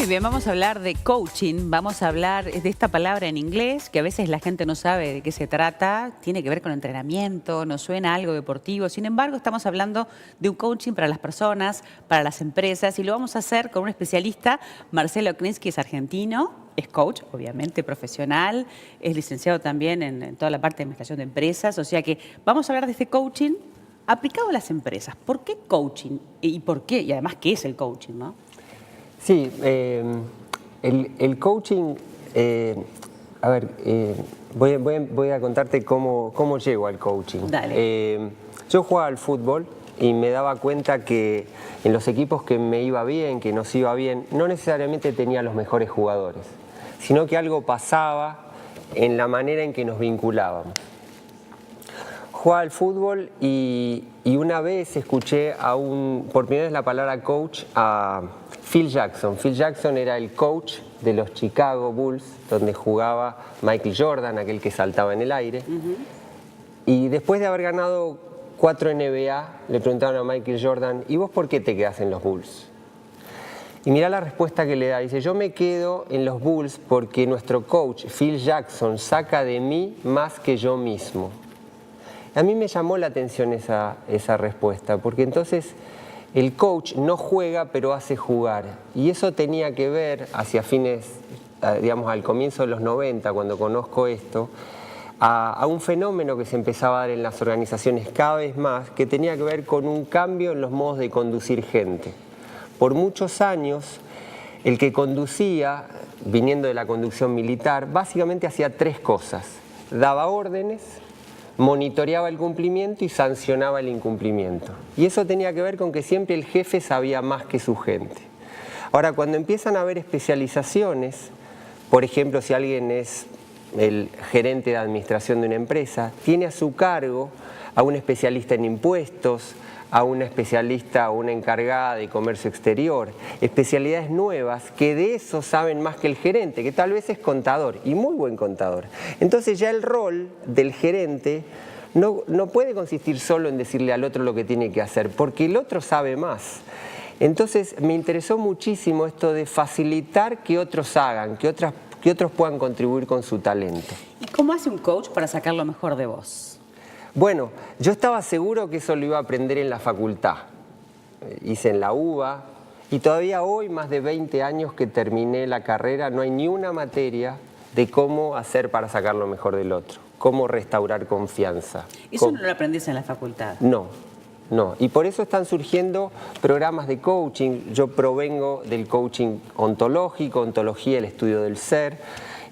Muy bien, vamos a hablar de coaching, vamos a hablar de esta palabra en inglés, que a veces la gente no sabe de qué se trata, tiene que ver con entrenamiento, nos suena algo deportivo, sin embargo estamos hablando de un coaching para las personas, para las empresas, y lo vamos a hacer con un especialista, Marcelo Krinsky, es argentino, es coach, obviamente, profesional, es licenciado también en toda la parte de administración de empresas, o sea que vamos a hablar de este coaching aplicado a las empresas. ¿Por qué coaching? ¿Y por qué? Y además, ¿qué es el coaching, no? Sí, el coaching, voy a contarte cómo llego al coaching. Dale. Yo jugaba al fútbol y me daba cuenta que en los equipos que me iba bien, que nos iba bien, no necesariamente tenía los mejores jugadores, sino que algo pasaba en la manera en que nos vinculábamos. Jugaba al fútbol y una vez escuché por primera vez la palabra coach a Phil Jackson. Phil Jackson era el coach de los Chicago Bulls, donde jugaba Michael Jordan, aquel que saltaba en el aire. Y después de haber ganado 4 NBA, le preguntaron a Michael Jordan, ¿y vos por qué te quedás en los Bulls? Y mirá la respuesta que le da. Dice, yo me quedo en los Bulls porque nuestro coach, Phil Jackson, saca de mí más que yo mismo. A mí me llamó la atención esa respuesta, porque entonces el coach no juega, pero hace jugar. Y eso tenía que ver hacia fines, digamos, al comienzo de los 90, cuando conozco esto, a un fenómeno que se empezaba a dar en las organizaciones cada vez más, que tenía que ver con un cambio en los modos de conducir gente. Por muchos años, el que conducía, viniendo de la conducción militar, básicamente hacía 3 cosas. Daba órdenes, monitoreaba el cumplimiento y sancionaba el incumplimiento. Y eso tenía que ver con que siempre el jefe sabía más que su gente. Ahora, cuando empiezan a haber especializaciones, por ejemplo, si alguien es el gerente de administración de una empresa, tiene a su cargo a un especialista en impuestos, a una especialista o una encargada de comercio exterior, especialidades nuevas que de eso saben más que el gerente, que tal vez es contador y muy buen contador. Entonces ya el rol del gerente no puede consistir solo en decirle al otro lo que tiene que hacer, porque el otro sabe más. Entonces me interesó muchísimo esto de facilitar que otros hagan, que otros puedan contribuir con su talento. ¿Y cómo hace un coach para sacar lo mejor de vos? Bueno, yo estaba seguro que eso lo iba a aprender en la facultad. Hice en la UBA y todavía hoy, más de 20 años que terminé la carrera, no hay ni una materia de cómo hacer para sacar lo mejor del otro, cómo restaurar confianza. ¿Eso no lo aprendiste en la facultad? No. Y por eso están surgiendo programas de coaching. Yo provengo del coaching ontológico, ontología, el estudio del ser.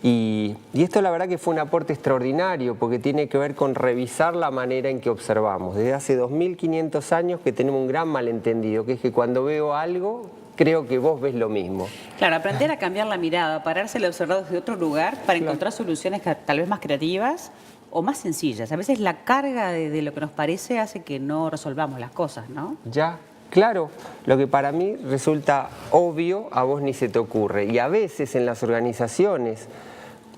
Y esto la verdad que fue un aporte extraordinario porque tiene que ver con revisar la manera en que observamos. Desde hace 2500 años que tenemos un gran malentendido, que es que cuando veo algo, creo que vos ves lo mismo. Claro, aprender a cambiar la mirada, pararse a observar desde otro lugar para encontrar soluciones tal vez más creativas o más sencillas. A veces la carga de lo que nos parece hace que no resolvamos las cosas, ¿no? Ya. Claro, lo que para mí resulta obvio, a vos ni se te ocurre. Y a veces en las organizaciones,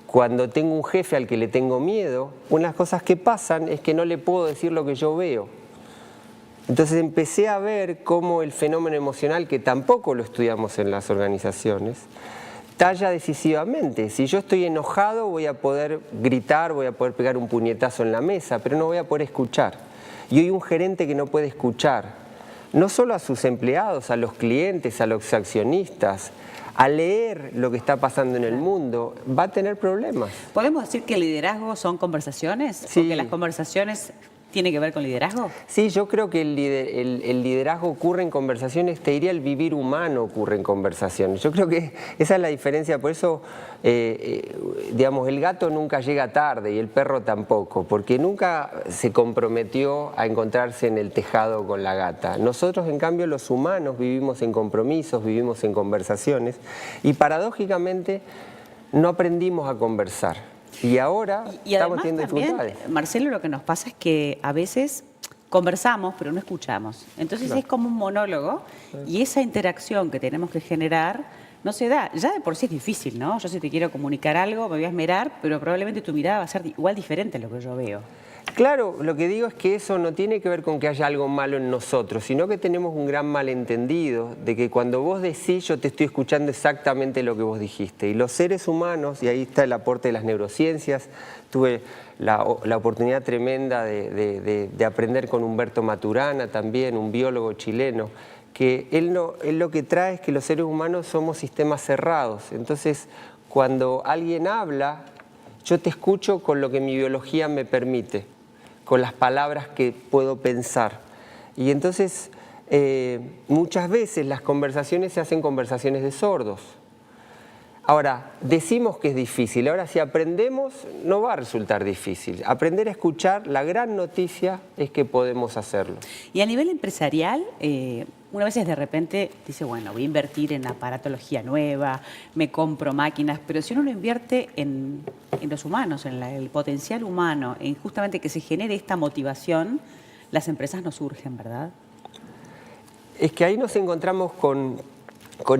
cuando tengo un jefe al que le tengo miedo, una de las cosas que pasan es que no le puedo decir lo que yo veo. Entonces empecé a ver cómo el fenómeno emocional, que tampoco lo estudiamos en las organizaciones, talla decisivamente. Si yo estoy enojado voy a poder gritar, voy a poder pegar un puñetazo en la mesa, pero no voy a poder escuchar. Y hoy un gerente que no puede escuchar, no solo a sus empleados, a los clientes, a los accionistas, a leer lo que está pasando en el mundo, va a tener problemas. ¿Podemos decir que el liderazgo son conversaciones? Sí. ¿O que las conversaciones tienen que ver con liderazgo? Sí, yo creo que el liderazgo ocurre en conversaciones, te diría el vivir humano ocurre en conversaciones. Yo creo que esa es la diferencia, por eso, digamos, el gato nunca llega tarde y el perro tampoco, porque nunca se comprometió a encontrarse en el tejado con la gata. Nosotros, en cambio, los humanos vivimos en compromisos, vivimos en conversaciones y paradójicamente no aprendimos a conversar. Y ahora estamos teniendo dificultades. Marcelo, lo que nos pasa es que a veces conversamos, pero no escuchamos. Entonces es como un monólogo y esa interacción que tenemos que generar no se da. Ya de por sí es difícil, ¿no? Yo si te quiero comunicar algo, me voy a esmerar, pero probablemente tu mirada va a ser igual diferente a lo que yo veo. Claro, lo que digo es que eso no tiene que ver con que haya algo malo en nosotros, sino que tenemos un gran malentendido de que cuando vos decís, yo te estoy escuchando exactamente lo que vos dijiste. Y los seres humanos, y ahí está el aporte de las neurociencias, tuve la oportunidad tremenda de aprender con Humberto Maturana también, un biólogo chileno, que él lo que trae es que los seres humanos somos sistemas cerrados. Entonces, cuando alguien habla, yo te escucho con lo que mi biología me permite, con las palabras que puedo pensar. Y entonces, muchas veces las conversaciones se hacen conversaciones de sordos. Ahora, decimos que es difícil. Ahora, si aprendemos, no va a resultar difícil. Aprender a escuchar, la gran noticia es que podemos hacerlo. Y a nivel empresarial, una vez de repente dice, bueno, voy a invertir en aparatología nueva, me compro máquinas, pero si uno lo invierte en los humanos, en el potencial humano, en justamente que se genere esta motivación, las empresas no surgen, ¿verdad? Es que ahí nos encontramos con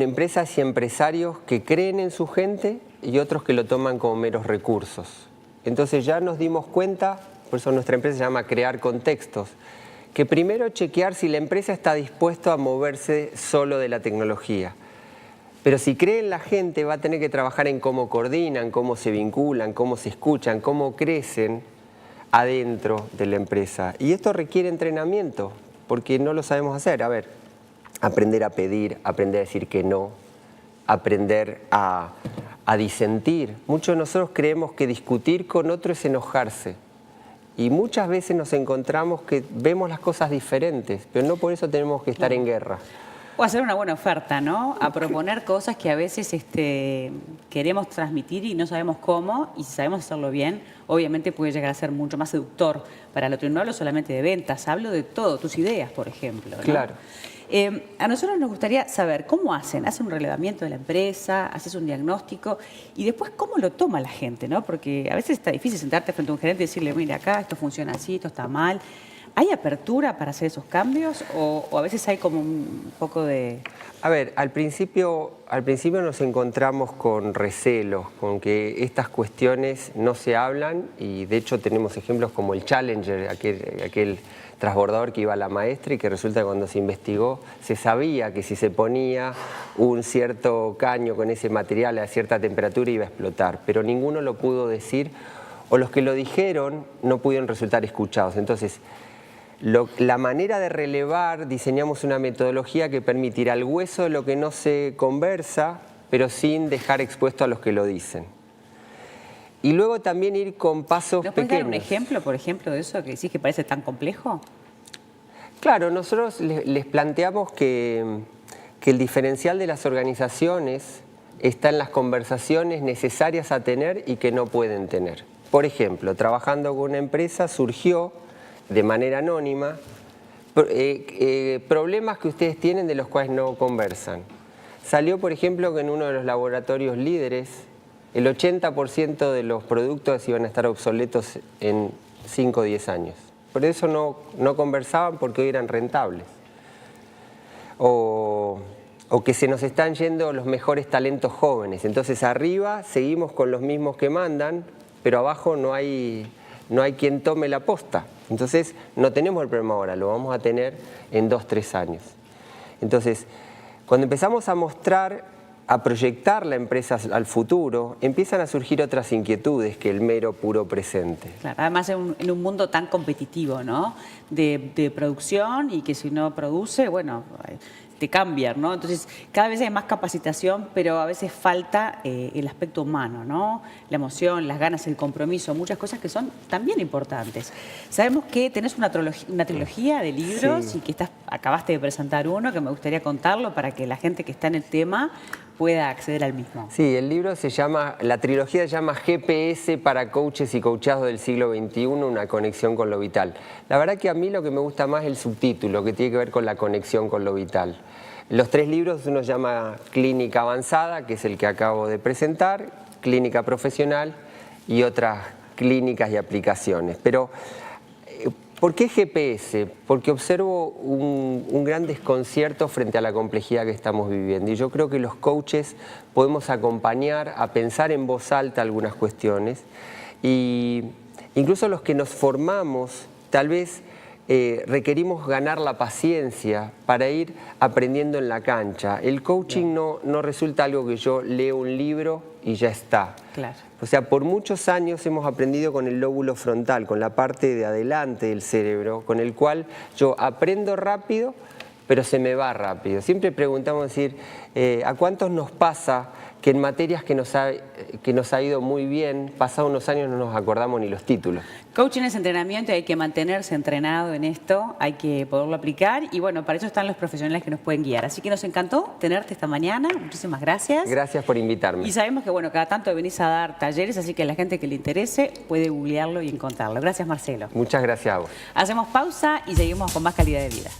empresas y empresarios que creen en su gente y otros que lo toman como meros recursos. Entonces ya nos dimos cuenta, por eso nuestra empresa se llama Crear Contextos, que primero chequear si la empresa está dispuesta a moverse solo de la tecnología. Pero si cree en la gente, va a tener que trabajar en cómo coordinan, cómo se vinculan, cómo se escuchan, cómo crecen adentro de la empresa. Y esto requiere entrenamiento, porque no lo sabemos hacer. A ver, aprender a pedir, aprender a decir que no, aprender a disentir. Muchos de nosotros creemos que discutir con otro es enojarse. Y muchas veces nos encontramos que vemos las cosas diferentes, pero no por eso tenemos que estar en guerra. O hacer una buena oferta, ¿no? A proponer cosas que a veces queremos transmitir y no sabemos cómo, y si sabemos hacerlo bien, obviamente puede llegar a ser mucho más seductor para el otro. Y no hablo solamente de ventas, hablo de todo, tus ideas, por ejemplo, ¿no? Claro. A nosotros nos gustaría saber cómo hacen. Hacen un relevamiento de la empresa, haces un diagnóstico y después cómo lo toma la gente, ¿no? Porque a veces está difícil sentarte frente a un gerente y decirle, mira, acá esto funciona así, esto está mal. ¿Hay apertura para hacer esos cambios o a veces hay como un poco de...? A ver, al principio nos encontramos con recelos, con que estas cuestiones no se hablan y de hecho tenemos ejemplos como el Challenger, aquel transbordador que iba a la maestra y que resulta que cuando se investigó se sabía que si se ponía un cierto caño con ese material a cierta temperatura iba a explotar, pero ninguno lo pudo decir o los que lo dijeron no pudieron resultar escuchados. Entonces, la manera de relevar, diseñamos una metodología que permitirá al hueso de lo que no se conversa, pero sin dejar expuesto a los que lo dicen. Y luego también ir con pasos ¿Nos pequeños. puedes dar un ejemplo, por ejemplo, de eso que decís que parece tan complejo? Claro, nosotros les planteamos que el diferencial de las organizaciones está en las conversaciones necesarias a tener y que no pueden tener. Por ejemplo, trabajando con una empresa surgió de manera anónima, problemas que ustedes tienen de los cuales no conversan. Salió, por ejemplo, que en uno de los laboratorios líderes, el 80% de los productos iban a estar obsoletos en 5 o 10 años. Por eso no conversaban porque hoy eran rentables. O que se nos están yendo los mejores talentos jóvenes. Entonces arriba seguimos con los mismos que mandan, pero abajo no hay quien tome la posta. Entonces, no tenemos el problema ahora, lo vamos a tener en 2 o 3 años. Entonces, cuando empezamos a mostrar, a proyectar la empresa al futuro, empiezan a surgir otras inquietudes que el mero puro presente. Claro, además en un mundo tan competitivo, ¿no? De producción y que si no produce, bueno, te cambian, ¿no? Entonces, cada vez hay más capacitación, pero a veces falta el aspecto humano, ¿no? La emoción, las ganas, el compromiso, muchas cosas que son también importantes. Sabemos que tenés una trilogía de libros Sí. y que acabaste de presentar uno, que me gustaría contarlo para que la gente que está en el tema pueda acceder al mismo. Sí, el libro la trilogía se llama GPS para coaches y coachados del siglo XXI, una conexión con lo vital. La verdad que a mí lo que me gusta más es el subtítulo, que tiene que ver con la conexión con lo vital. Los 3 libros, uno se llama Clínica Avanzada, que es el que acabo de presentar, Clínica Profesional y otras clínicas y aplicaciones. Pero, ¿por qué GPS? Porque observo un gran desconcierto frente a la complejidad que estamos viviendo. Y yo creo que los coaches podemos acompañar a pensar en voz alta algunas cuestiones. Y incluso los que nos formamos, tal vez requerimos ganar la paciencia para ir aprendiendo en la cancha. El coaching no resulta algo que yo leo un libro y ya está. Claro. O sea, por muchos años hemos aprendido con el lóbulo frontal, con la parte de adelante del cerebro, con el cual yo aprendo rápido, pero se me va rápido. Siempre preguntamos, decir, ¿a cuántos nos pasa que en materias que nos ha ido muy bien, pasados unos años no nos acordamos ni los títulos? Coaching es entrenamiento y hay que mantenerse entrenado en esto, hay que poderlo aplicar y bueno, para eso están los profesionales que nos pueden guiar. Así que nos encantó tenerte esta mañana, muchísimas gracias. Gracias por invitarme. Y sabemos que bueno, cada tanto venís a dar talleres, así que la gente que le interese puede googlearlo y encontrarlo. Gracias, Marcelo. Muchas gracias a vos. Hacemos pausa y seguimos con más calidad de vida.